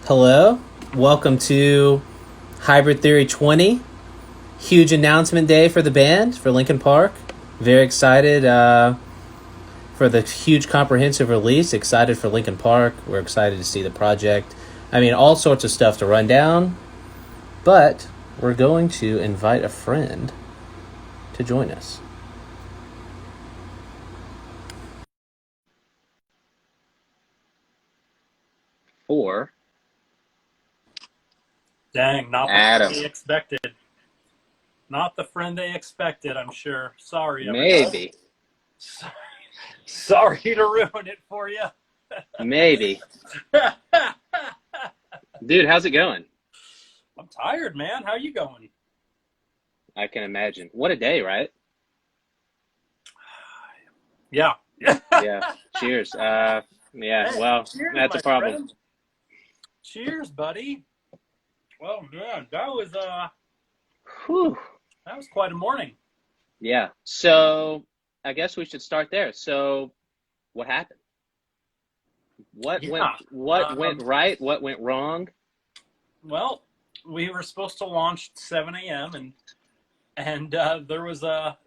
Hello, welcome to Hybrid Theory 20. Huge announcement day for the band, for Linkin Park. Very excited for the huge comprehensive release. Excited for Linkin Park. We're excited to see the project. I mean, all sorts of stuff to run down. But we're going to invite a friend to join us. Or Dang, not the Adam. friend they expected. Not the friend they expected, I'm sure. Sorry, everybody. Maybe. Sorry to ruin it for you. Maybe. Dude, how's it going? I'm tired, man. How you going? I can imagine. What a day, right? Yeah. Yeah. Cheers. Yeah, Hey, well, cheers, that's my a problem. friend. Cheers, buddy. Well, man, Whew. that was quite a morning. Yeah. So I guess we should start there. So what happened? What Yeah. went right? What went wrong? Well, we were supposed to launch at 7 a.m. and there was a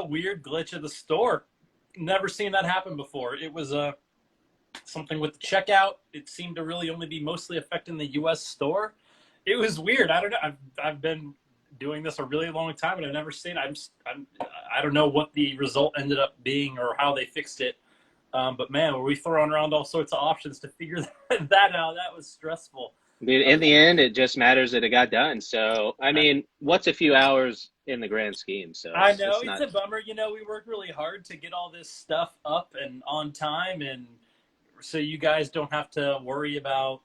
weird glitch at the store. Never seen that happen before. It was something with the checkout. It seemed to really only be mostly affecting the U.S. store. It was weird. I don't know. I've been doing this a really long time, and I've never seen. I don't know what the result ended up being or how they fixed it. But man, were we throwing around all sorts of options to figure that out? That was stressful. Dude, in the end, it just matters that it got done. So, I mean, what's a few hours in the grand scheme? So I know it's a bummer. You know, we worked really hard to get all this stuff up and on time, and so you guys don't have to worry about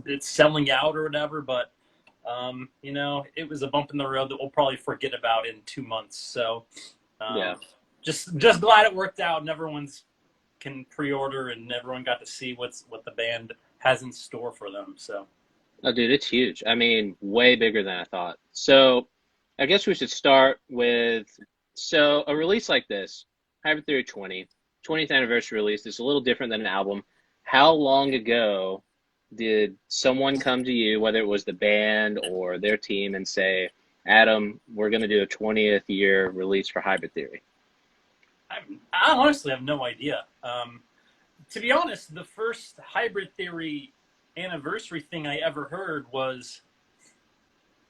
it's selling out or whatever. But you know, it was a bump in the road that we'll probably forget about in 2 months. So yeah, just glad it worked out, and everyone's can pre-order, and everyone got to see what the band has in store for them. So, oh, dude, it's huge. I mean, way bigger than I thought. So, I guess we should start with a release like this, Hybrid Theory 20th anniversary release. It's a little different than an album. How long ago did someone come to you, whether it was the band or their team, and say, Adam, we're going to do a 20th year release for Hybrid Theory? I honestly have no idea. To be honest, the first Hybrid Theory anniversary thing I ever heard was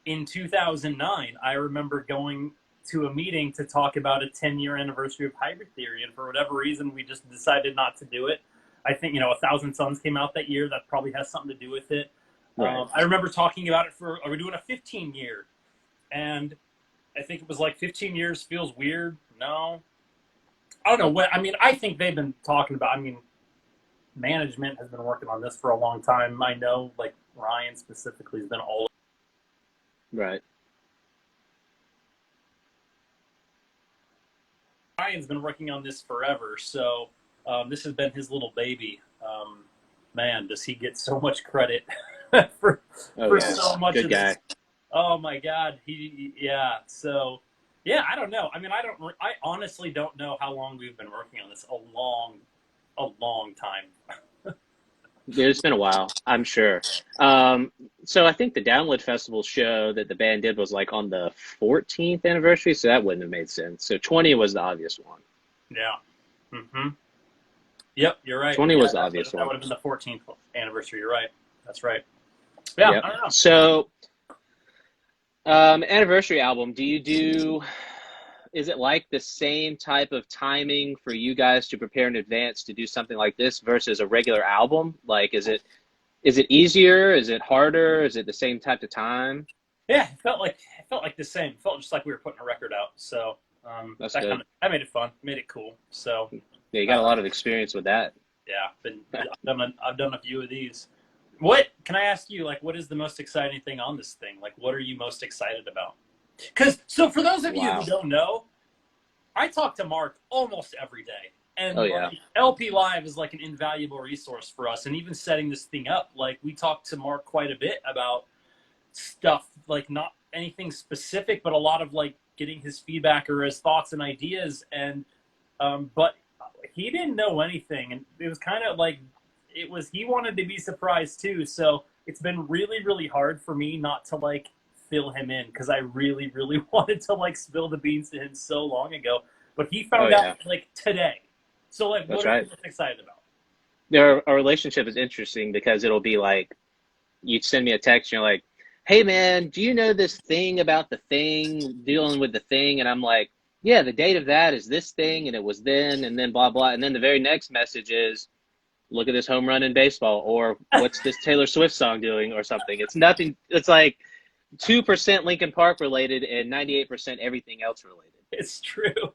in 2009. I remember going to a meeting to talk about a 10-year anniversary of Hybrid Theory, and for whatever reason, we just decided not to do it. I think, 1,000 Suns came out that year. That probably has something to do with it. Right. I remember talking about it are we doing a 15-year? And I think it was like 15 years feels weird. No. I don't know what, I think they've been talking about, management has been working on this for a long time. I know, like, Ryan specifically has been all Right. Ryan's been working on this forever, so this has been his little baby. Man, does he get so much credit for so much Good of guy. this. Oh my God, yeah. So yeah, I don't know. I honestly don't know how long we've been working on this. A long time. Dude, it's been a while, I'm sure. So I think the Download Festival show that the band did was like on the 14th anniversary, so that wouldn't have made sense. So 20 was the obvious one. Yeah. Mm-hmm. Yep, you're right. 20 was the obvious that one. would have been the 14th anniversary. You're right. That's right. Yeah, Yep. I don't know. So, anniversary album, is it like the same type of timing for you guys to prepare in advance to do something like this versus a regular album? Like, is it easier? Is it harder? Is it the same type of time? Yeah, it felt like the same. It felt just like we were putting a record out. So That's good. I made it fun, made it cool. So Yeah, you got a lot of experience with that. yeah, I've done a few of these. What can I ask you? Like, what is the most exciting thing on this thing? Like, what are you most excited about? So for those of you who don't know, I talk to Mark almost every day. And like, LPLive is like an invaluable resource for us. And even setting this thing up, like we talk to Mark quite a bit about stuff, like not anything specific, but a lot of like getting his feedback or his thoughts and ideas. And but he didn't know anything. And it was kind of like he wanted to be surprised too. So it's been really, really hard for me not to like fill him in because I really, really wanted to like spill the beans to him so long ago. But he Oh found yeah, out like today. So like, that's what are you right. most excited about? Our relationship is interesting because it'll be like you'd send me a text and you're like, "Hey man, do you know this thing about the thing dealing with the thing?" And I'm like, "Yeah, the date of that is this thing, and it was then, and then blah blah." And then the very next message is, "Look at this home run in baseball," or "What's this Taylor Swift song doing?" or something. It's nothing. It's like 2% Linkin Park related and 98% everything else related. It's true.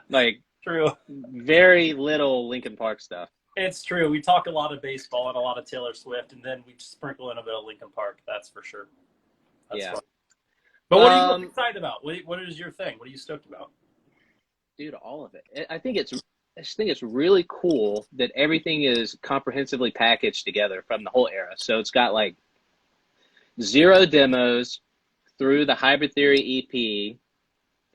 Like True. very little Linkin Park stuff. It's true. We talk a lot of baseball and a lot of Taylor Swift, and then we sprinkle in a bit of Linkin Park. That's for sure. That's Yeah. fun. But what are you most Um, excited about? What is your thing? What are you stoked about? dude, all of it. I just think it's really cool that everything is comprehensively packaged together from the whole era. So it's got like zero demos through the Hybrid Theory EP,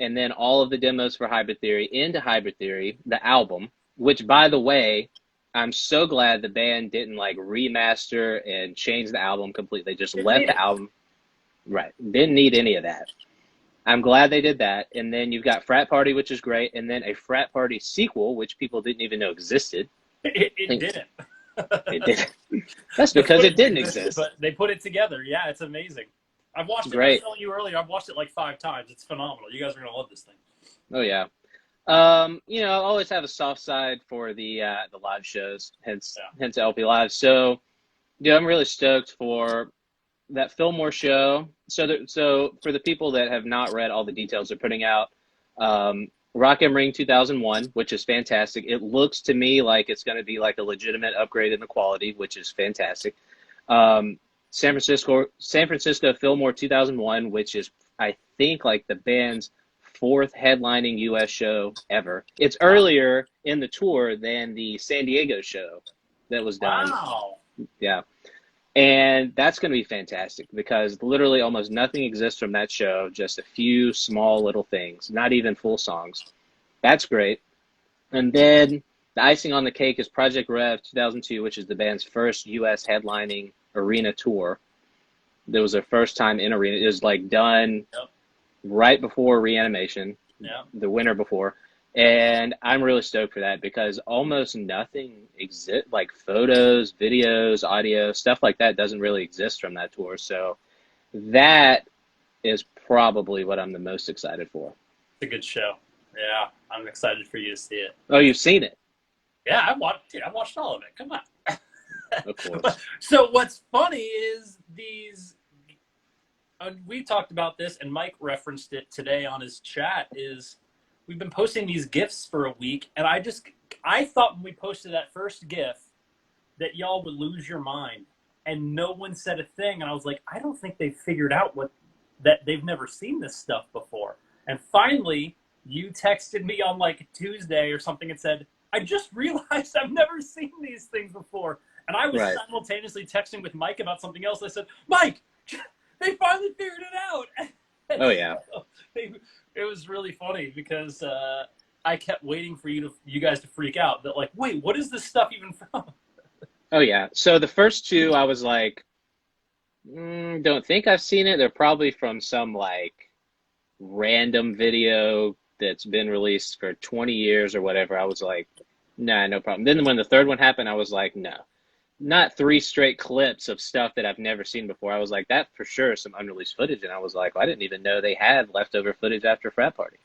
and then all of the demos for Hybrid Theory into Hybrid Theory, the album, which by the way, I'm so glad the band didn't like remaster and change the album completely. They just Didn't left need the it. album right. Didn't need any of that. I'm glad they did that. And then you've got Frat Party, which is great, and then a Frat Party sequel, which people didn't even know existed. I It think didn't. it did. That's The because it footage didn't existed, exist. but they put it together. Yeah, it's amazing. I've watched it. I was Great. telling you earlier. I've watched it like 5 times. It's phenomenal. You guys are gonna love this thing. Oh yeah. I always have a soft side for the live shows, Yeah. hence LPLive. So, dude, I'm really stoked for that Fillmore show. So for the people that have not read all the details, they're putting out Rock and Ring 2001, which is fantastic. It looks to me like it's going to be like a legitimate upgrade in the quality, which is fantastic. San Francisco Fillmore 2001, which is I think like the band's fourth headlining U.S. show ever. It's Wow. earlier in the tour than the San Diego show that was done. Wow. Yeah. And that's going to be fantastic because literally almost nothing exists from that show, just a few small little things, not even full songs. That's great. And then the icing on the cake is Project Rev 2002, which is the band's first U.S. headlining arena tour. That was their first time in arena. It was like done Yep. right before Reanimation, Yeah. the winter before. And I'm really stoked for that because almost nothing exists, like photos, videos, audio, stuff like that doesn't really exist from that tour. So that is probably what I'm the most excited for. It's a good show. Yeah, I'm excited for you to see it. Oh, you've seen it? Yeah, I watched all of it. Come on. Of course. So what's funny is these. We talked about this, and Mike referenced it today on his chat. Is we've been posting these GIFs for a week, and I thought when we posted that first GIF that y'all would lose your mind, and no one said a thing. And I was like, I don't think they've figured out that they've never seen this stuff before. And finally, you texted me on like Tuesday or something and said, I just realized I've never seen these things before. And I was Right. simultaneously texting with Mike about something else. I said, Mike, they finally figured it out. Oh, yeah. It was really funny because I kept waiting for you guys to freak out. That like, wait, what is this stuff even from? Oh, yeah. So the first two, I was like, don't think I've seen it. They're probably from some like random video that's been released for 20 years or whatever. I was like, nah, no problem. Then when the third one happened, I was like, no, not 3 straight clips of stuff that I've never seen before. I was like, that for sure is some unreleased footage. And I was like, well, I didn't even know they had leftover footage after Frat Party.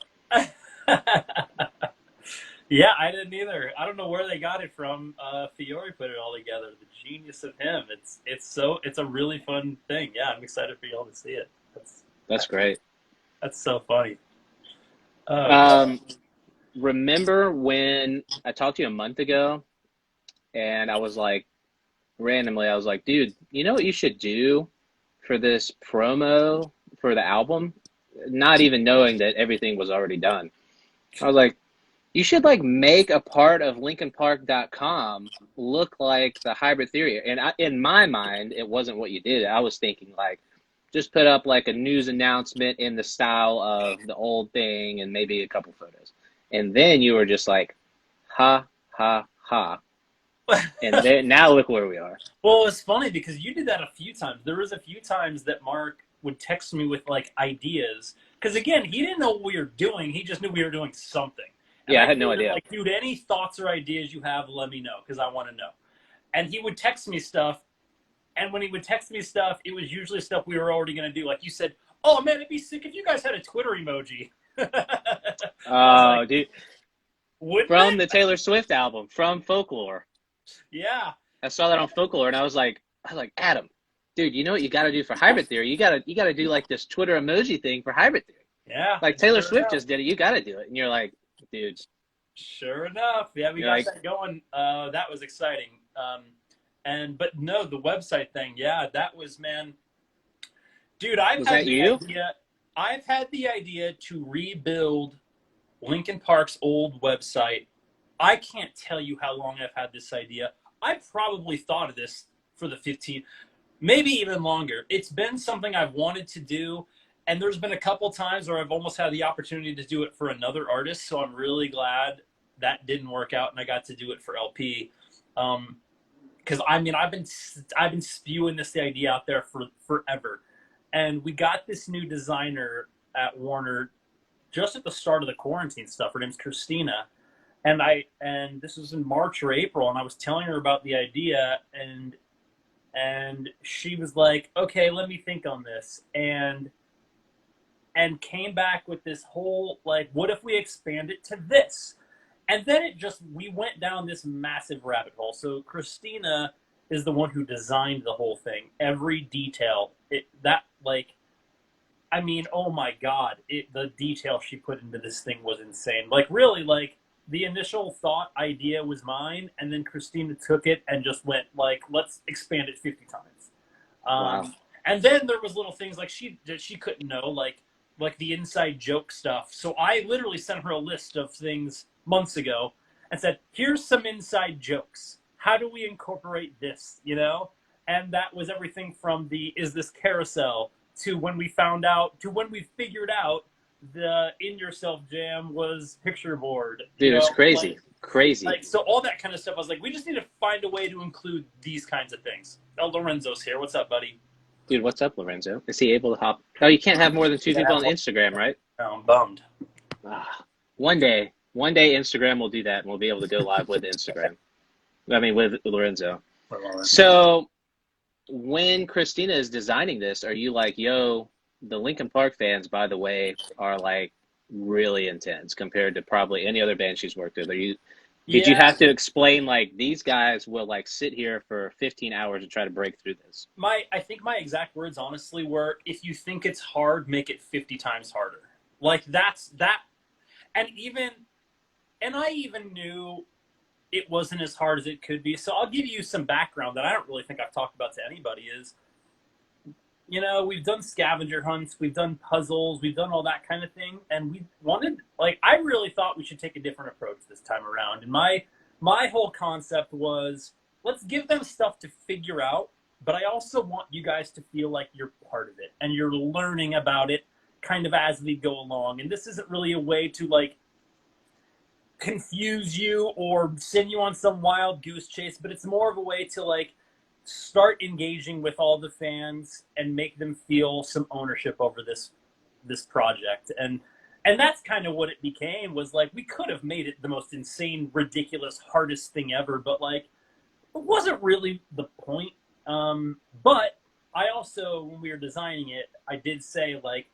Yeah, I didn't either. I don't know where they got it from. Fiore put it all together. The genius of him. It's a really fun thing. Yeah, I'm excited for y'all to see it. That's great. That's so funny. Remember when I talked to you a month ago and I was like, randomly, I was like, dude, you know what you should do for this promo for the album? Not even knowing that everything was already done. I was like, you should like make a part of LinkinPark.com look like the Hybrid Theory. And in my mind, it wasn't what you did. I was thinking like, just put up like a news announcement in the style of the old thing and maybe a couple photos. And then you were just like, ha, ha, ha. And then now look where we are. Well, it's funny because you did that a few times. There was a few times that Mark would text me with like ideas because again, he didn't know what we were doing. He just knew we were doing something. And Yeah, I I had no told him idea. like, dude, any thoughts or ideas you have, let me know because I want to know. And he would text me stuff, and when he would text me stuff, it was usually stuff we were already going to do. Like you said, oh man, it'd be sick if you guys had a Twitter emoji. I was like, Oh, dude, wouldn't from the it? Taylor Swift album, from Folklore. Yeah. I saw that on Folklore, and I was like, Adam, dude, you know what you got to do for Hybrid Theory? You gotta do like this Twitter emoji thing for Hybrid Theory. Yeah. Like Taylor Swift just did it. You got to do it. And you're like, dude, Sure enough, yeah, we you're got like, that going. That was exciting. But no, the website thing, yeah, that was man, dude. was that you? I've had the idea to rebuild Linkin Park's old website. I can't tell you how long I've had this idea. I probably thought of this for the 15, maybe even longer. It's been something I've wanted to do, and there's been a couple times where I've almost had the opportunity to do it for another artist. So I'm really glad that didn't work out, and I got to do it for LP. Because I mean, I've been spewing this idea out there for forever, and we got this new designer at Warner just at the start of the quarantine stuff. Her name's Christina, and this was in March or April, and I was telling her about the idea, and she was like, "Okay, let me think on this," and came back with this whole like, "What if we expand it to this?" And then we went down this massive rabbit hole. So Christina is the one who designed the whole thing, every detail. I mean, oh my God, the detail she put into this thing was insane. Like really, like the initial thought idea was mine, and then Christina took it and just went like, let's expand it 50 times. Wow. And then there was little things like she couldn't know, like the inside joke stuff. So I literally sent her a list of things months ago and said, here's some inside jokes. How do we incorporate this, you know? And that was everything from the is this carousel to when we figured out the In Yourself Jam was picture board, you Dude, know, it's crazy. Crazy. so all that kind of stuff. I was like, we just need to find a way to include these kinds of things. El Lorenzo's here. What's up, buddy? Dude, what's up, Lorenzo? Is he able to hop? Oh, you can't have more than two people on Instagram, right? Oh, I'm bummed. Ah, one day Instagram will do that, and we'll be able to go live with Instagram. I mean, with Lorenzo. So when Christina is designing this, are you like, yo, the Linkin Park fans, by the way, are like really intense compared to probably any other band she's worked with? Did you Yeah, have to explain like these guys will like sit here for 15 hours and try to break through this? I think my exact words honestly were, if you think it's hard, make it 50 times harder. Like that's that. And I even knew it wasn't as hard as it could be. So I'll give you some background that I don't really think I've talked about to anybody is, you know, we've done scavenger hunts, we've done puzzles, we've done all that kind of thing. And we wanted, like, I really thought we should take a different approach this time around. And my whole concept was, let's give them stuff to figure out, but I also want you guys to feel like you're part of it and you're learning about it kind of as we go along. And this isn't really a way to like confuse you or send you on some wild goose chase, but it's more of a way to like start engaging with all the fans and make them feel some ownership over this project. And that's kind of what it became, was like we could have made it the most insane, ridiculous, hardest thing ever, but like it wasn't really the point. But I also, when we were designing it, I did say like,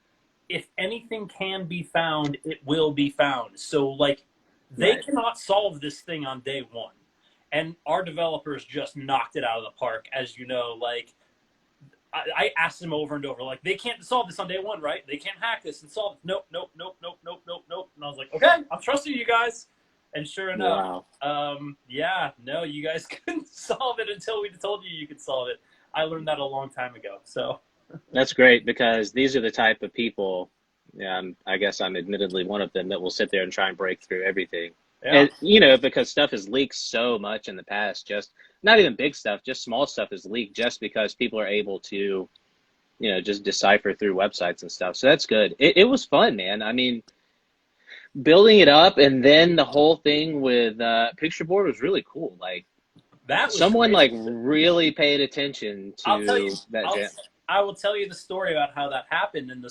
if anything can be found, it will be found. So like they Right. cannot solve this thing on day one. And our developers just knocked it out of the park, as you know. Like I asked them over and over, like, they can't solve this on day one, right? They can't hack this and solve it. Nope, nope, nope, nope, nope, nope, nope. And I was like, okay, I'm trusting you guys. And sure enough, Wow. yeah, no, you guys couldn't solve it until we told you could solve it. I learned that a long time ago. So That's great because these are the type of people, I guess I'm admittedly one of them, that will sit there and try and break through everything. yeah, And, because stuff has leaked so much in the past, just not even big stuff, just small stuff is leaked just because people are able to, just decipher through websites and stuff. So that's good. It was fun, man. I mean, building it up and then the whole thing with picture board was really cool. Like, That was Someone crazy. like really paid attention I'll tell you. to that I'll jam. I will tell you the story about how that happened. And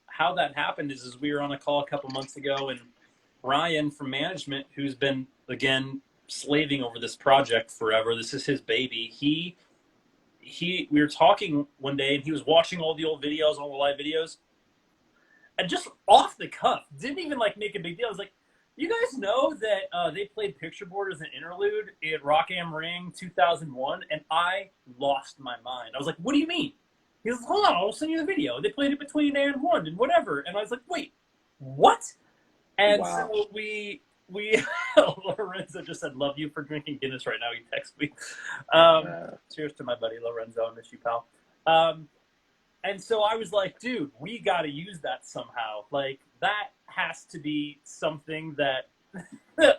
how that happened is we were on a call a couple months ago, and Ryan from management, who's been again slaving over this project forever. This is his baby. We were talking one day, and he was watching all the old videos, all the live videos, and just off the cuff, didn't even like make a big deal. I was like, "You guys know that they played Picture Board as an interlude at Rock Am Ring 2001?" And I lost my mind. I was like, "What do you mean?" He was like, "Hold on, I'll send you the video. They played it between and one and whatever." And I was like, "Wait, what?" And Wow. so we Lorenzo just said, "Love you for drinking Guinness right now." He texted me. Cheers to my buddy Lorenzo. I miss you, pal. And so I was like, dude, we got to use that somehow. Like, that has to be something that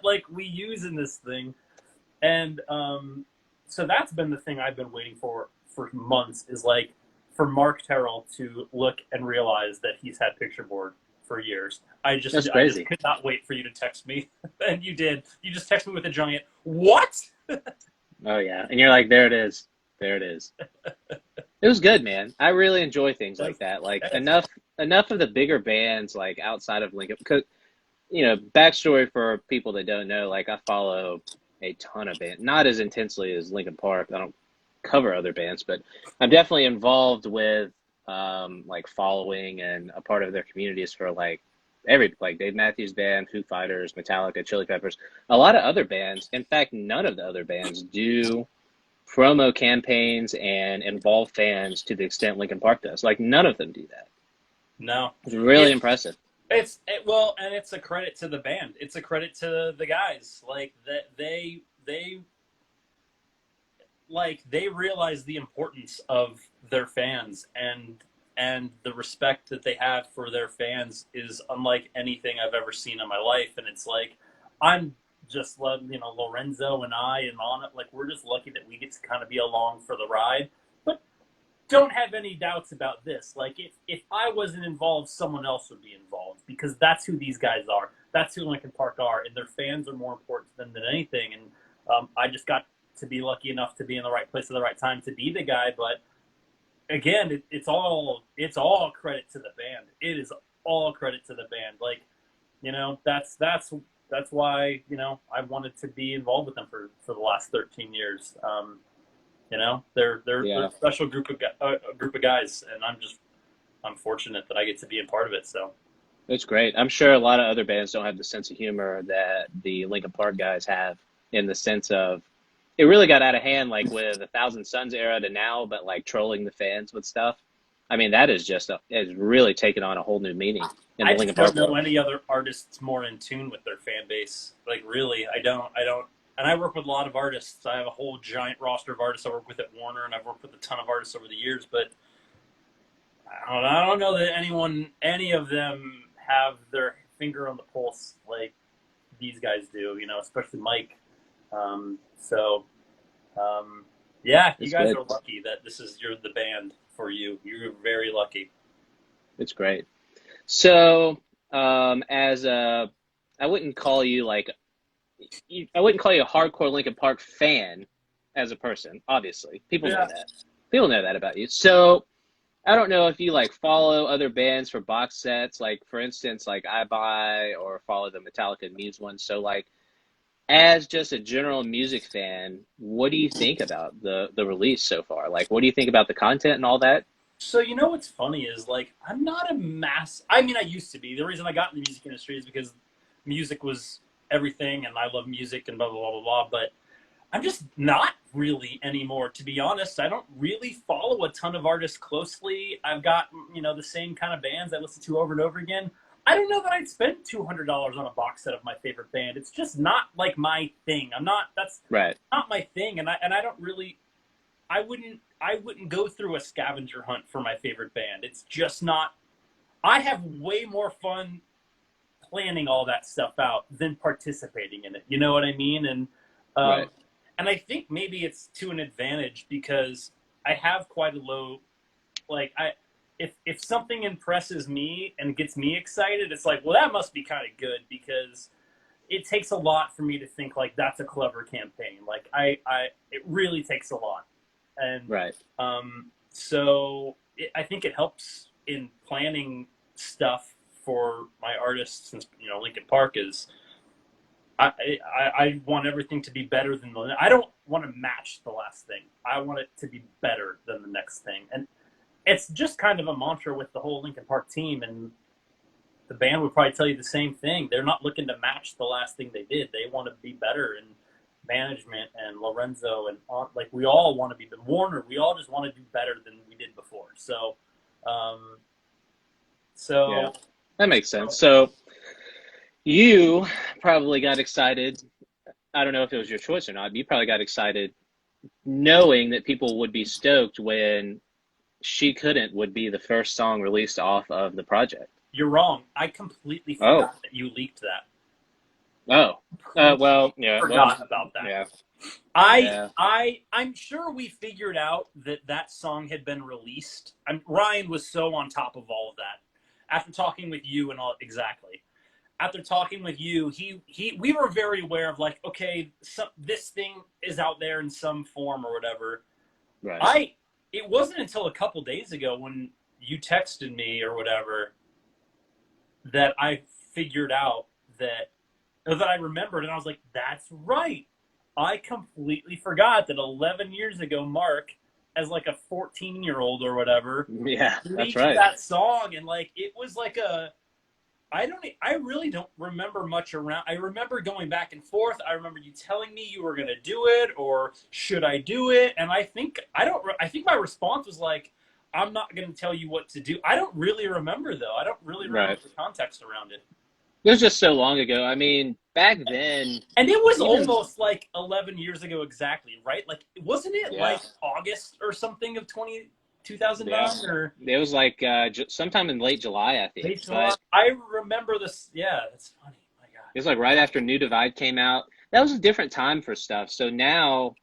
like we use in this thing. And so that's been the thing I've been waiting for months, is like for Mark Terrell to look and realize that he's had Picture Board for years. I just could not wait for you to text me, and you did. You just texted me with a giant "what?" Oh yeah, and you're like, there it is, there it is. It was good, man. I really enjoy things like that. Like enough of the bigger bands, like outside of Linkin, because backstory for people that don't know, like I follow a ton of bands, not as intensely as Linkin Park. I don't cover other bands, but I'm definitely involved with like following and a part of their communities for like Dave Matthews Band, Foo Fighters, Metallica, Chili Peppers, a lot of other bands. In fact, none of the other bands do promo campaigns and involve fans to the extent Linkin Park does. Like none of them do that. No, It's really impressive. Well, and it's a credit to the band. It's a credit to the guys. Like that they realize the importance of their fans, and the respect that they have for their fans is unlike anything I've ever seen in my life. And it's like, I'm just Lorenzo and I and on it, like we're just lucky that we get to kind of be along for the ride. But don't have any doubts about this. Like if I wasn't involved, someone else would be involved, because that's who these guys are. That's who Linkin Park are, and their fans are more important to them than anything. And I just got to be lucky enough to be in the right place at the right time to be the guy. But again, it's all credit to the band. It is all credit to the band. Like, that's why I wanted to be involved with them for the last 13 years. They're a special group of guys, and I'm fortunate that I get to be a part of it. So it's great. I'm sure a lot of other bands don't have the sense of humor that the Linkin Park guys have, in the sense of it really got out of hand, like with the Thousand Suns era to now, but like trolling the fans with stuff. I mean, that is it's really taken on a whole new meaning in the I Linkin just Park don't know world. any other artists more in tune with their fan base. Like, really, I don't. And I work with a lot of artists. I have a whole giant roster of artists I work with at Warner, and I've worked with a ton of artists over the years. But I don't know that any of them have their finger on the pulse like these guys do. Especially Mike. Yeah, you It's guys good. are lucky that you're the band for you. You're very lucky. It's great. So, I wouldn't call you I wouldn't call you a hardcore Linkin Park fan as a person. Obviously, people know that. People know that about you. So, I don't know if you like follow other bands for box sets. Like, for instance, like I buy or follow the Metallica and Muse one. So, like, as just a general music fan, what do you think about the release so far? Like, what do you think about the content and all that? So what's funny is, like, I'm not a I mean, I used to be. The reason I got in the music industry is because music was everything, and I love music and blah blah blah blah blah. But I'm just not really anymore, to be honest. I don't really follow a ton of artists closely. I've got the same kind of bands I listen to over and over again. I don't know that I'd spend $200 on a box set of my favorite band. It's just not like my thing. That's Right. not my thing, and I don't really. I wouldn't go through a scavenger hunt for my favorite band. It's just not. I have way more fun planning all that stuff out than participating in it. You know what I mean? And Right. and I think maybe it's to an advantage, because I have quite a low, like, if something impresses me and gets me excited, it's like, well, that must be kind of good, because it takes a lot for me to think like that's a clever campaign. Like it really takes a lot, and Right. so I think it helps in planning stuff for my artists. Since Linkin Park is, I want everything to be better than the. I don't want to match the last thing. I want it to be better than the next thing, and it's just kind of a mantra with the whole Linkin Park team, and the band would probably tell you the same thing. They're not looking to match the last thing they did. They want to be better, and management and Lorenzo and like we all want to be. But Warner, we all just want to do better than we did before. So, um, Yeah, so that makes sense. So you probably got excited. I don't know if it was your choice or not. But you probably got excited knowing that people would be stoked when She Couldn't would be the first song released off of the project. you're wrong. I completely Oh, forgot that you leaked that. oh, well, yeah, Forgot about that. yeah, I yeah, I'm sure we figured out that song had been released. Ryan was so on top of all of that after talking with you and all exactly. After talking with you, we were very aware of like, okay, this thing is out there in some form or whatever. right. It wasn't until a couple days ago when you texted me or whatever that I figured out that I remembered, and I was like, that's right. I completely forgot that 11 years ago, Mark, as like a 14-year-old or whatever, Yeah, that's leaked right. that song, and like it was like I really don't remember much around. I remember going back and forth. I remember you telling me you were going to do it or should I do it? And I think my response was like, I'm not going to tell you what to do. I don't really remember though. I don't really remember Right. the context around it. It was just so long ago. I mean, back then, And it was even, almost like 11 years ago exactly, right? Like, wasn't it yeah, like August or something of yeah. 2009 or It was like sometime in late July, I think. late July? But I remember this. Yeah, that's funny. My it was like right after New Divide came out. That was a different time for stuff. So now,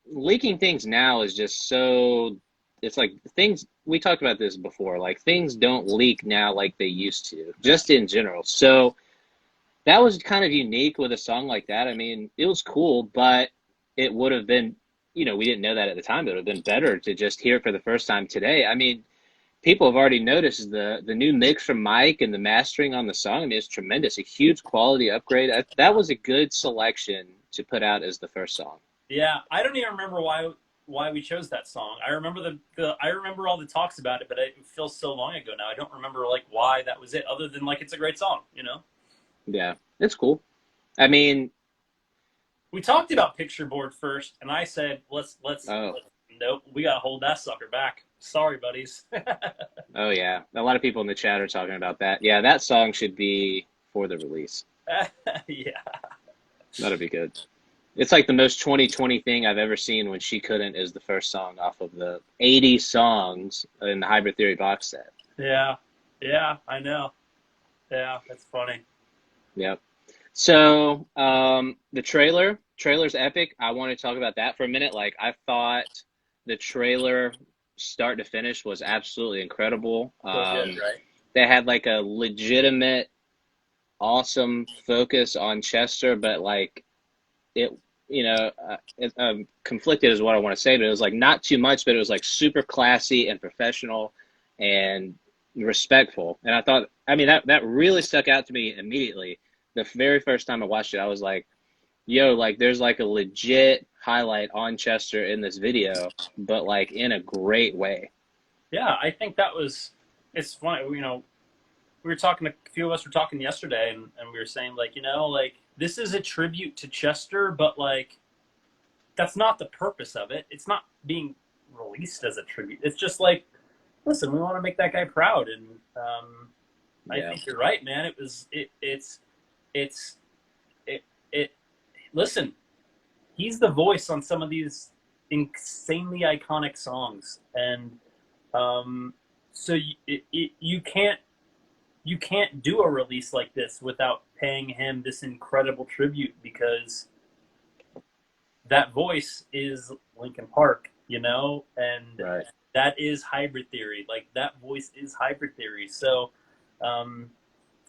leaking things now is just so, it's like things, we talked about this before, like things don't leak now like they used to, just in general. So that was kind of unique with a song like that. I mean, it was cool, but it would have been, we didn't know that at the time. It would have been better to just hear it for the first time today. I mean, people have already noticed the new mix from Mike and the mastering on the song. I mean, it's tremendous, a huge quality upgrade. That was a good selection to put out as the first song. Yeah, I don't even remember why we chose that song. I remember I remember all the talks about it, but it feels so long ago now. I don't remember like why that was it, other than like it's a great song, you know? Yeah, it's cool. I mean, We talked about Picture Board first, and I said oh, nope, we gotta hold that sucker back. Sorry, buddies. oh yeah, a lot of people in the chat are talking about that. Yeah, that song should be for the release. Yeah. That'll be good. It's like the most 2020 thing I've ever seen when She Couldn't is the first song off of the 80 songs in the Hybrid Theory box set. Yeah. Yeah, I know. Yeah, that's funny. Yep. So the trailer's epic. I want to talk about that for a minute. Like I thought the trailer start to finish was absolutely incredible. So good, right? They had like a legitimate, awesome focus on Chester, but like it, conflicted is what I want to say, but it was like not too much, but it was like super classy and professional and respectful. And I thought, I mean, that really stuck out to me immediately. The very first time I watched it, I was like, yo, like there's like a legit highlight on Chester in this video, but like in a great way. Yeah, I think it's funny, we were talking, a few of us were talking yesterday, and we were saying, like, like, this is a tribute to Chester, but, like, that's not the purpose of it. It's not being released as a tribute. It's just like, listen, we want to make that guy proud, and I Yeah. think you're right, man. Listen, he's the voice on some of these insanely iconic songs, and so you can't do a release like this without paying him this incredible tribute, because that voice is Linkin Park, and Right. that is Hybrid Theory. Like, that voice is Hybrid Theory. So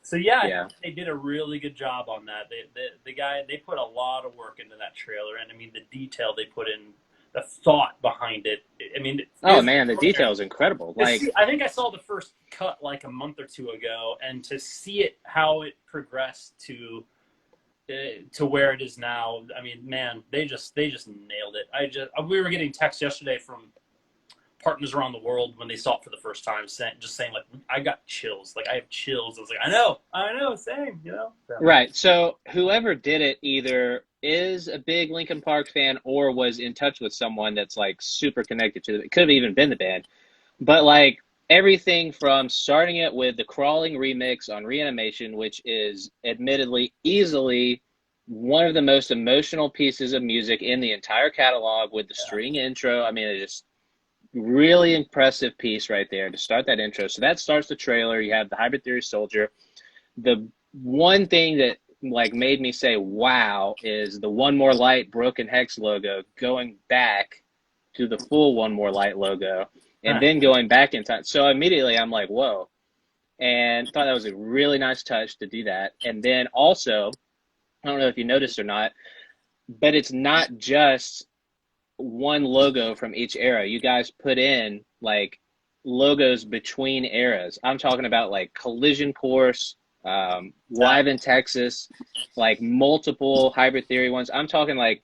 So yeah, I Yeah. think they did a really good job on that. They put a lot of work into that trailer, and I mean the detail they put in, the thought behind it. I mean, it Oh was man, the extraordinary. detail is incredible. To see, Like, I think I saw the first cut like a month or two ago, and to see it how it progressed to where it is now. I mean, man, they just nailed it. We were getting texts yesterday from partners around the world when they saw it for the first time, saying like, I got chills. Like I have chills. I was like, I know, same. So. right. So whoever did it either is a big Linkin Park fan or was in touch with someone that's like super connected to it. It could have even been the band. But like everything from starting it with the Crawling remix on Reanimation, which is admittedly easily one of the most emotional pieces of music in the entire catalog with the string intro. I mean, it's just really impressive piece right there to start that intro. So that starts the trailer. You have the Hybrid Theory Soldier. The one thing that like made me say wow is the One More Light Broken Hex logo going back to the full One More Light logo and then going back in time. So immediately I'm like, whoa. And thought that was a really nice touch to do that. And then also, I don't know if you noticed or not, but it's not just one logo from each era. You guys put in like logos between eras. I'm talking about like Collision Course, Live in Texas, like multiple Hybrid Theory ones. I'm talking like,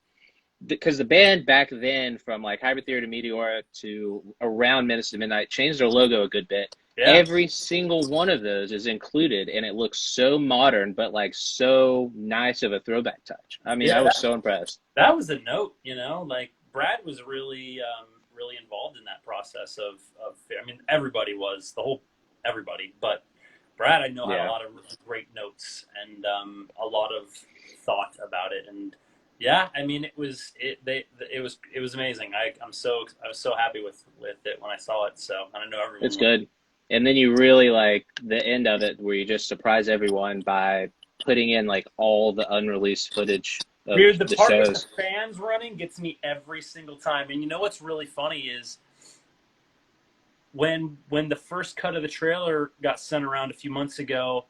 because the band back then from like Hybrid Theory to Meteora to around Menace to Midnight changed their logo a good bit. Yeah. Every single one of those is included, and it looks so modern, but like so nice of a throwback touch. I mean, I was so impressed. That was a note, like Brad was really, really involved in that process of, I mean, everybody was, everybody, but Brad, I know, had a lot of great notes and a lot of thought about it. And yeah, I mean, it was amazing. I was so happy with it when I saw it. So I know everyone. It's good. And then you really like the end of it where you just surprise everyone by putting in like all the unreleased footage of the part shows. with the fans running gets me every single time. And you know what's really funny is when the first cut of the trailer got sent around a few months ago,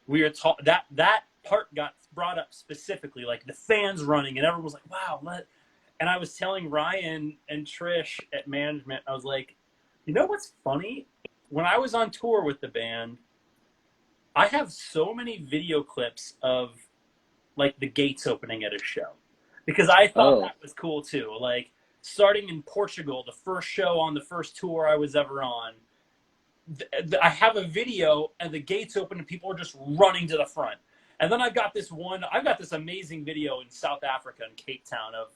we were that part got brought up specifically, like the fans running, and everyone was like, "Wow!" And I was telling Ryan and Trish at management, I was like, "You know what's funny? When I was on tour with the band, I have so many video clips of like the gates opening at a show because I thought that was cool too. Like starting in Portugal, the first show on the first tour I was ever on, I have a video and the gates open and people are just running to the front. And then I've got this amazing video in South Africa in Cape Town of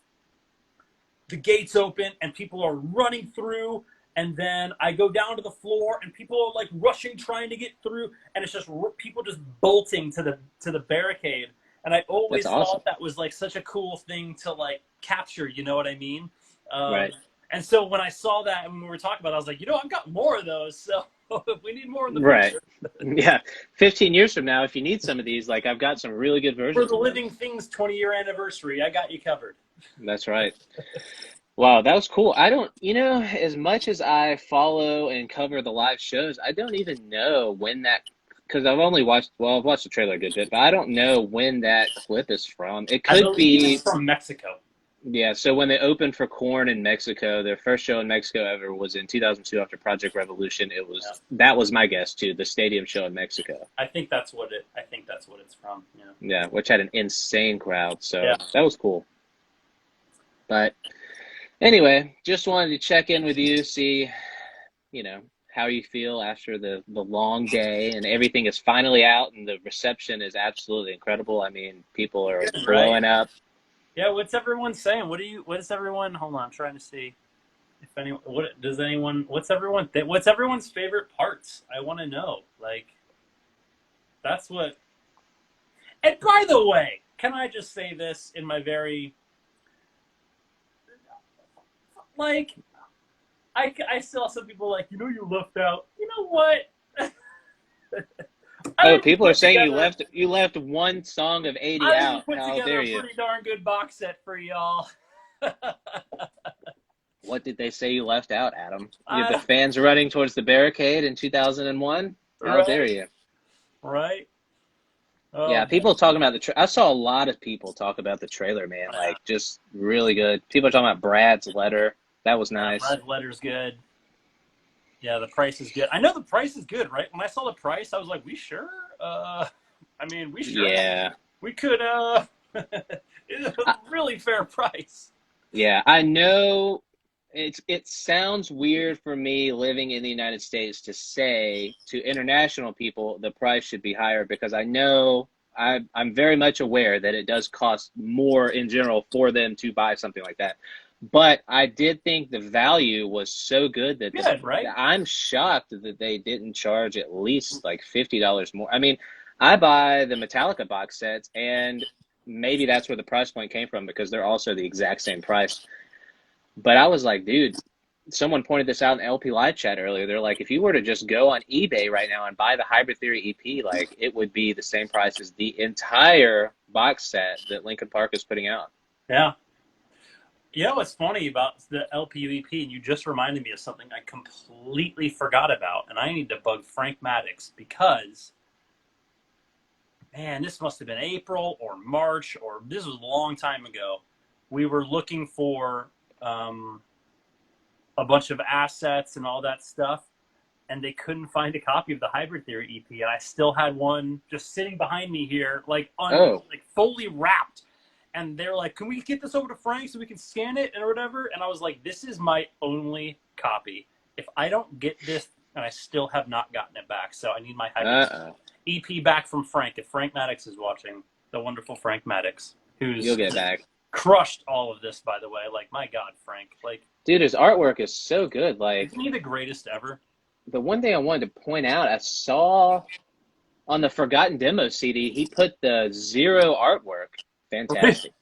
the gates open and people are running through. And then I go down to the floor and people are like rushing, trying to get through. And it's just people just bolting to the barricade. And I always thought that was like such a cool thing to like capture, you know what I mean? Right. And so when I saw that and when we were talking about it, I was like, I've got more of those. So if we need more in the future. Yeah. 15 years from now, if you need some of these, like I've got some really good versions. For the Living Things 20-year anniversary, I got you covered. That's right. Wow, that was cool. I don't, as much as I follow and cover the live shows, I don't even know when that, because I've watched the trailer a good bit, but I don't know when that clip is from. It could be it's from Mexico. Yeah, so when they opened for Korn in Mexico, their first show in Mexico ever was in 2002 after Project Revolution. That was my guess too, the stadium show in Mexico. I think that's what it's from. Yeah, which had an insane crowd, so that was cool. But anyway, just wanted to check in with you, see, how you feel after the long day and everything is finally out and the reception is absolutely incredible. I mean, people are blowing up. Yeah, what's everyone saying? What is everyone? Hold on, I'm trying to see if anyone. What's everyone's favorite parts? I want to know. Like, that's what. And by the way, can I just say this in my very like, I saw some people like, you left out. You know what? People are saying you left one song of 80 out. How dare you? A pretty darn good box set for y'all. What did they say you left out, Adam? The fans running towards the barricade in 2001? How dare you? Right. Oh, Yeah, people talking about I saw a lot of people talk about the trailer, man. yeah. Like, just really good. People are talking about Brad's letter. That was Yeah, nice. Brad's letter's good. Yeah, the price is good. I know the price is good, right? When I saw the price, I was like, "We sure? I mean, we sure? Yeah. We could. It's a I, really fair price." yeah, I know it sounds weird for me living in the United States to say to international people the price should be higher because I know I'm very much aware that it does cost more in general for them to buy something like that. But I did think the value was so good that Good, right? I'm shocked that they didn't charge at least like $50 more. I mean, I buy the Metallica box sets and maybe that's where the price point came from because they're also the exact same price. But I was like, dude, someone pointed this out in the LPLive chat earlier. They're like, if you were to just go on eBay right now and buy the Hybrid Theory EP, like it would be the same price as the entire box set that Linkin Park is putting out. Yeah. You know what's funny about the LPUEP, and you just reminded me of something I completely forgot about, and I need to bug Frank Maddox because, man, this must have been April or March, or this was a long time ago. We were looking for um, a bunch of assets and all that stuff, and they couldn't find a copy of the Hybrid Theory EP, and I still had one just sitting behind me here, Oh, like fully wrapped. And they're like, "Can we get this over to Frank so we can scan it or whatever?" And I was like, "This is my only copy. If I don't get this, and I still have not gotten it back, so I need my Hybrid uh-oh. EP back from Frank. If Frank Maddox is watching, the wonderful Frank Maddox, You'll who's get back. crushed all of this, by the way. Like, my God, Frank, like, Dude, his artwork is so good. isn't Like, he the greatest ever?" the one thing I wanted to point out, I saw on the Forgotten Demo CD, he put the zero artwork. Fantastic.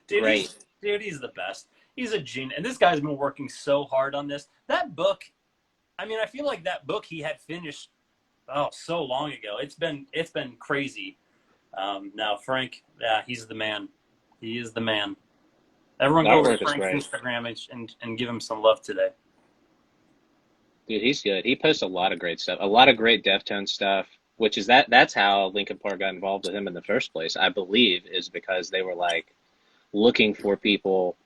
Dude, Great. he's the best. He's a genius, and this guy's been working so hard on this. That book, I mean, I feel like that book he had finished so long ago. It's been crazy. Now Frank, yeah, he's the man. He is the man. Everyone The go over to artwork is Frank's great. Instagram and give him some love today. Dude, he's good. He posts a lot of great stuff, a lot of great Deftones stuff, which is that's how Linkin Park got involved with him in the first place, I believe, is because they were like looking for people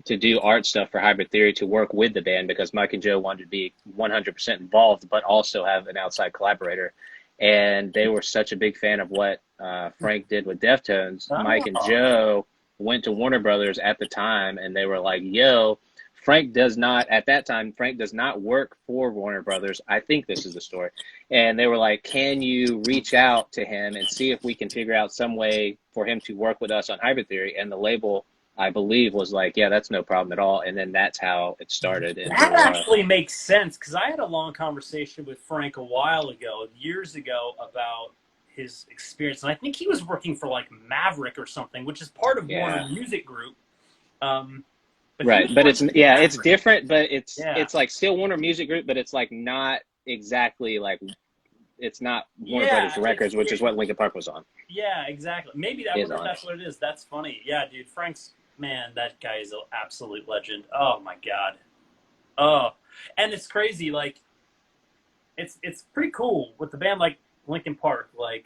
to do art stuff for Hybrid Theory to work with the band because Mike and Joe wanted to be 100% involved, but also have an outside collaborator. And they were such a big fan of what Frank did with Deftones. Mike and Oh, Joe went to Warner Brothers at the time, and they were like, "Yo, Frank does not at that time. Frank does not work for Warner Brothers. I think this is the story." And they were like, "Can you reach out to him and see if we can figure out some way for him to work with us on Hybrid Theory?" And the label, I believe, was like, "Yeah, that's no problem at all." And then that's how it started. And that for actually makes sense because I had a long conversation with Frank a while ago, years ago, about his experience, and I think he was working for like Maverick or something, which is part of yeah, Warner Music Group. Um, but he right. was But it's working for yeah, it's Maverick. different, but Yeah, it's like still Warner Music Group, but it's like not exactly like it's not Warner yeah, Brothers Records, which is what Linkin Park was on. yeah, exactly. Maybe I Is wonder if on. that's what it is. That's funny. Yeah, dude, Frank's man, that guy is an absolute legend. Oh my God. Oh, and it's crazy. Like, it's pretty cool with the band like Linkin Park. Like,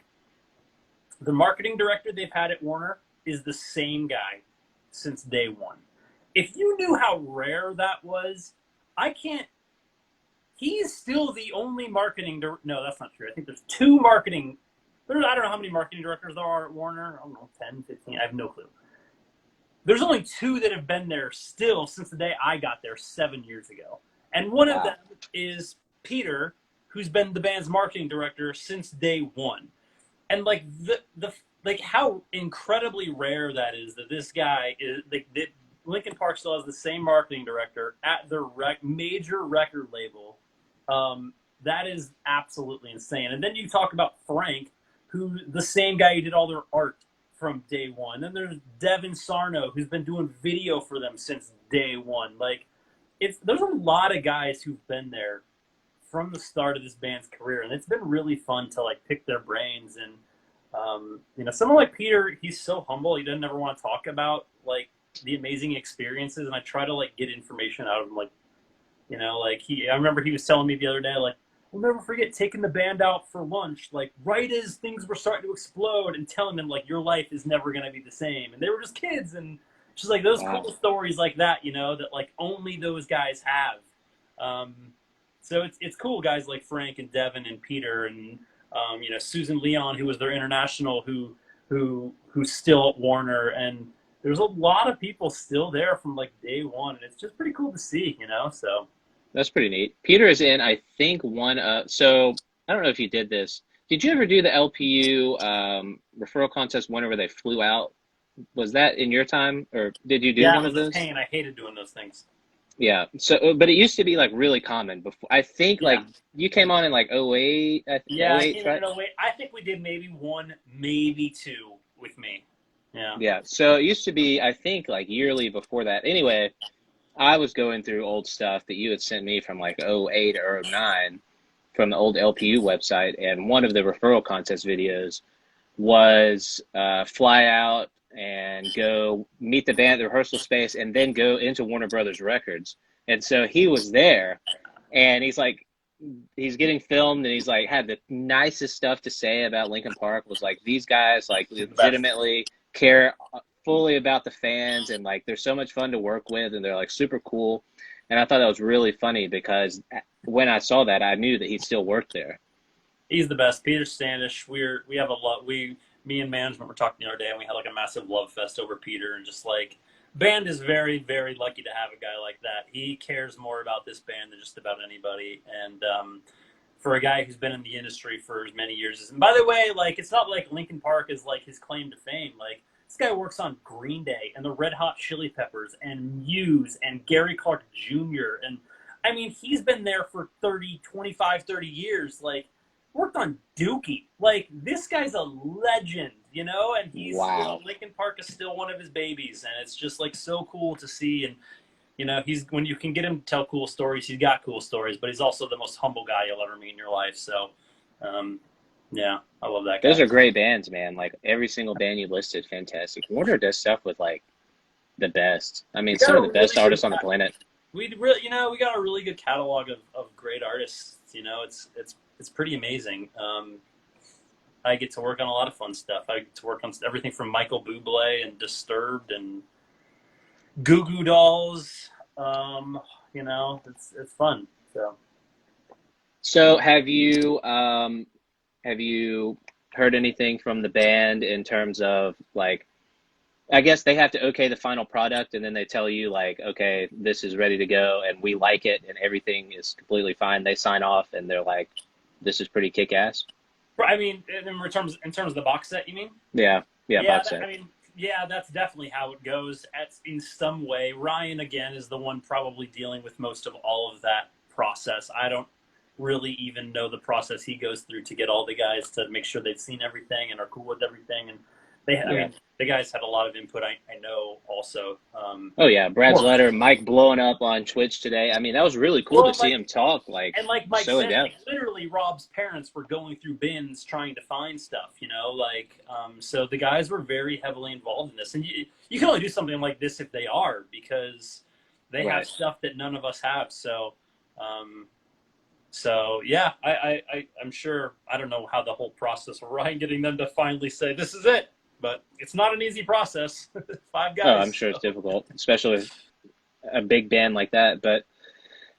the marketing director they've had at Warner is the same guy since day one. If you knew how rare that was, I can't. He's still the only marketing. No, that's not true. I think there's two marketing. I don't know how many marketing directors there are at Warner. I don't know, 10, 15. I have no clue. There's only two that have been there still since the day I got there 7 years ago. And one of Wow. them is Peter, who's been the band's marketing director since day one. And like the like how incredibly rare that is that this guy is like that Linkin Park still has the same marketing director at the major record label. That is absolutely insane. And then you talk about Frank, who the same guy who did all their art from day one. Then there's Devin Sarno, who's been doing video for them since day one. Like, there's a lot of guys who've been there from the start of this band's career, and it's been really fun to like pick their brains. And someone like Peter, he's so humble. He doesn't ever want to talk about like the amazing experiences, and I try to like get information out of him. Like, like I remember he was telling me the other day, like, we'll never forget taking the band out for lunch, like right as things were starting to explode, and telling them like your life is never going to be the same. And they were just kids, and just like those Wow. cool stories like that, that like only those guys have. Um, so it's cool, guys like Frank and Devin and Peter and Susan Leon, who was their international, who's still at Warner, and there's a lot of people still there from like day one, and it's just pretty cool to see. So That's pretty neat. Peter is in, I think, so I don't know if you did this. Did you ever do the LPU referral contest one where they flew out? Was that in your time, or did you do yeah, one it of was a those? pain. I hated doing those things. Yeah. So, but it used to be like really common before. I think like Yeah, you came on in like '08, yeah. I '08, came in right? in 08. I think we did maybe one, maybe two with me. Yeah. Yeah. So it used to be, I think, like yearly before that. Anyway, I was going through old stuff that you had sent me from like '08 or '09 from the old LPU website, and one of the referral contest videos was fly out and go meet the band at the rehearsal space and then go into Warner Brothers Records. And so he was there, and he's getting filmed, and he's like had the nicest stuff to say about Linkin Park. Was like, these guys like He's the best. legitimately care fully about the fans, and like they're so much fun to work with, and they're like super cool. And I thought that was really funny because when I saw that, I knew that he still worked there. He's the best. Peter Standish. We have a lot. Me and management were talking the other day, and we had like a massive love fest over Peter, and just like band is very, very lucky to have a guy like that. He cares more about this band than just about anybody, and for a guy who's been in the industry for as many years. And by the way, like it's not like Linkin Park is like his claim to fame. Like this guy works on Green Day and the Red Hot Chili Peppers and Muse and Gary Clark Jr. And I mean, he's been there for 30, 25, 30 years. Like worked on Dookie. Like this guy's a legend, and he's Wow. Linkin Park is still one of his babies, and it's just like so cool to see. And he's when you can get him to tell cool stories, he's got cool stories, but he's also the most humble guy you'll ever meet in your life. So, yeah, I love that Those guy. are great bands, man. Like every single band you listed, fantastic. Warner does stuff with like the best. I mean, We got some a of the best really good, artists on the planet. we got a really good catalog of great artists. It's pretty amazing. I get to work on a lot of fun stuff. I get to work on everything from Michael Bublé and Disturbed and Goo Goo Dolls. It's fun. So So have you heard anything from the band in terms of like, I guess they have to okay the final product, and then they tell you like, okay, this is ready to go and we like it and everything is completely fine. They sign off and they're like, this is pretty kick ass. I mean, in terms of the box set, you mean? Yeah. Yeah, Yeah, box set. yeah, that's definitely how it goes. In some way, Ryan again is the one probably dealing with most of all of that process. I don't really even know the process he goes through to get all the guys to make sure they've seen everything and are cool with everything. And I Yeah. mean, the guys had a lot of input. I know also. Oh yeah, Brad's Well, letter, Mike blowing up on Twitch today. I mean, that was really cool to well, see him talk like and like Mike so in said, like depth. literally Rob's parents were going through bins trying to find stuff, so the guys were very heavily involved in this. And you can only do something like this if they are, because they have Right. stuff that none of us have. So yeah, I'm sure. I don't know how the whole process of Ryan getting them to finally say this is it, but it's not an easy process. 5 Oh, I'm guys. sure it's So. difficult, especially with a big band like that. But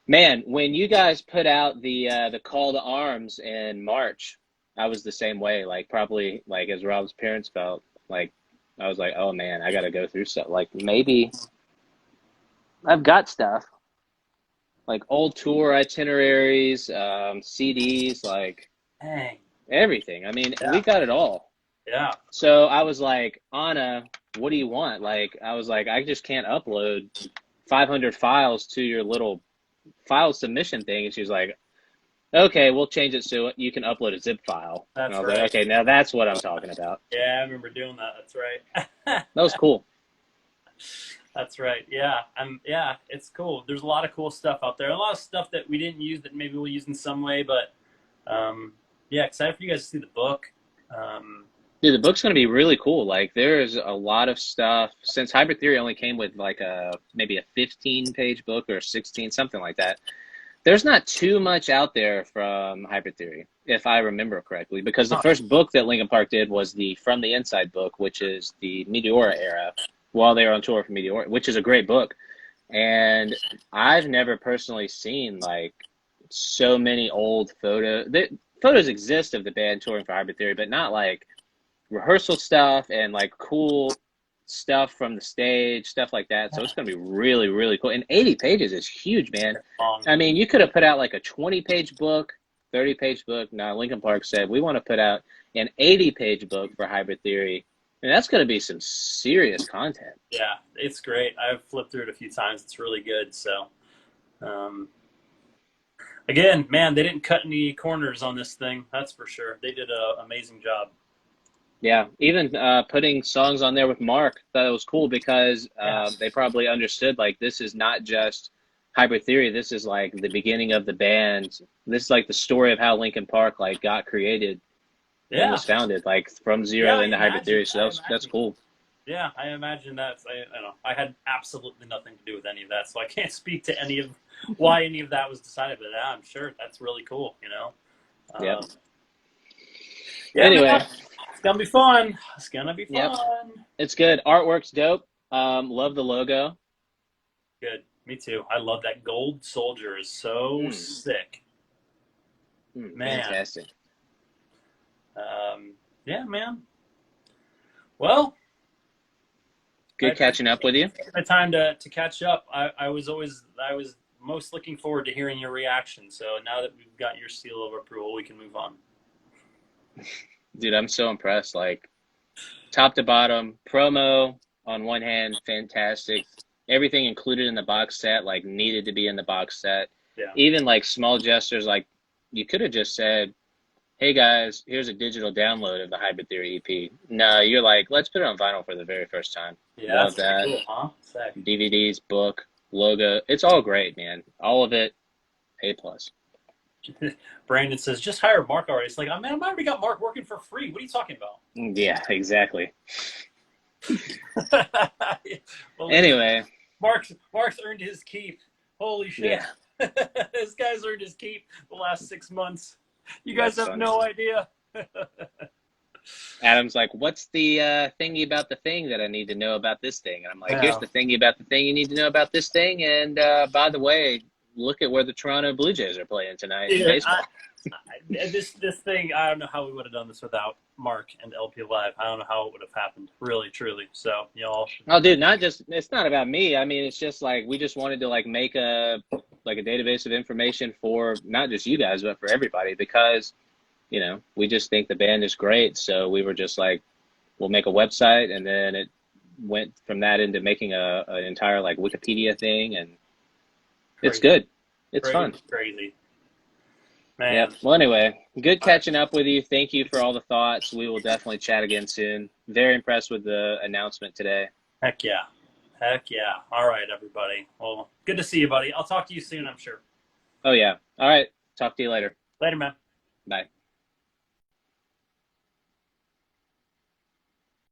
man, when you guys put out the call to arms in March, I was the same way. Like probably like as Rob's parents felt. Like I was like, oh man, I got to go through stuff. Like maybe I've got stuff like old tour itineraries, CDs, like Dang. everything. I mean, we Yeah. got it all. Yeah. So I was like, Anna, what do you want? Like, I was like, I just can't upload 500 files to your little file submission thing. And she was like, okay, we'll change it so you can upload a zip file. And I That's was like, right. okay, now that's what I'm talking about. Yeah, I remember doing that. That's right. That was cool. That's right. Yeah. Yeah, it's cool. There's a lot of cool stuff out there. A lot of stuff that we didn't use that maybe we'll use in some way, but yeah, excited for you guys to see the book. Dude, the book's going to be really cool. Like, there's a lot of stuff. Since Hybrid Theory only came with like maybe a 15-page book or 16, something like that. There's not too much out there from Hybrid Theory, if I remember correctly, because the Huh. first book that Linkin Park did was the From the Inside book, which is the Meteora era, while they were on tour for Meteora, which is a great book. And I've never personally seen like so many old photos exist of the band touring for Hybrid Theory, but not like rehearsal stuff and like cool stuff from the stage, stuff like that. So it's going to be really, really cool. And 80 pages is huge, man. I mean, you could have put out like a 20-page book, 30-page book. Now, Linkin Park said, we want to put out an 80-page book for Hybrid Theory. And that's going to be some serious content. Yeah, it's great. I've flipped through it a few times. It's really good. So, again, man, they didn't cut any corners on this thing. That's for sure. They did an amazing job. Yeah, even putting songs on there with Mark, that was cool because they probably understood like this is not just Hybrid Theory. This is like the beginning of the band. This is like the story of how Linkin Park like got created and was founded, like from zero into Hybrid Theory. So that's cool. Yeah, I imagine that's. I don't know. I had absolutely nothing to do with any of that, so I can't speak to any of why any of that was decided. But yeah, I'm sure that's really cool. You know. Yeah. Anyway. Man. It's gonna be fun. It's gonna be fun. Yep. It's good. Artwork's dope. Love the logo. Good. Me too. I love that gold soldier is so sick. Man. Fantastic. Yeah, man. Well, good catching up with you. The time to catch up. I was most looking forward to hearing your reaction. So now that we've got your seal of approval, we can move on. Dude, I'm so impressed. Like, top to bottom, promo on one hand, fantastic. Everything included in the box set, like, needed to be in the box set. Yeah. Even, like, small gestures, like, you could have just said, hey, guys, here's a digital download of the Hybrid Theory EP. No, you're like, let's put it on vinyl for the very first time. Yeah, love that. Cool, huh? Sick. DVDs, book, logo. It's all great, man. All of it, A+. Brandon says, just hire Mark already. It's like, oh, man, I already got Mark working for free. What are you talking about? Yeah, exactly. Well, anyway. Mark's earned his keep. Holy shit. Yeah. This guy's earned his keep the last 6 months. You guys have no idea. Adam's like, what's the thingy about the thing that I need to know about this thing? And I'm like, here's the thingy about the thing you need to know about this thing. And by the way, look at where the Toronto Blue Jays are playing tonight in baseball. This thing, I don't know how we would have done this without Mark and LPLive. I don't know how it would have happened, really, truly. So, y'all. Oh, dude, it's not about me. I mean, it's just like, we just wanted to like make a database of information for not just you guys, but for everybody, because, you know, we just think the band is great. So we were just like, we'll make a website, and then it went from that into making an entire like Wikipedia thing, and it's good. It's fun. Crazy. Man. Yeah. Well, anyway, good catching up with you. Thank you for all the thoughts. We will definitely chat again soon. Very impressed with the announcement today. Heck yeah. Heck yeah. All right, everybody. Well, good to see you, buddy. I'll talk to you soon, I'm sure. Oh, yeah. All right. Talk to you later. Later, man. Bye.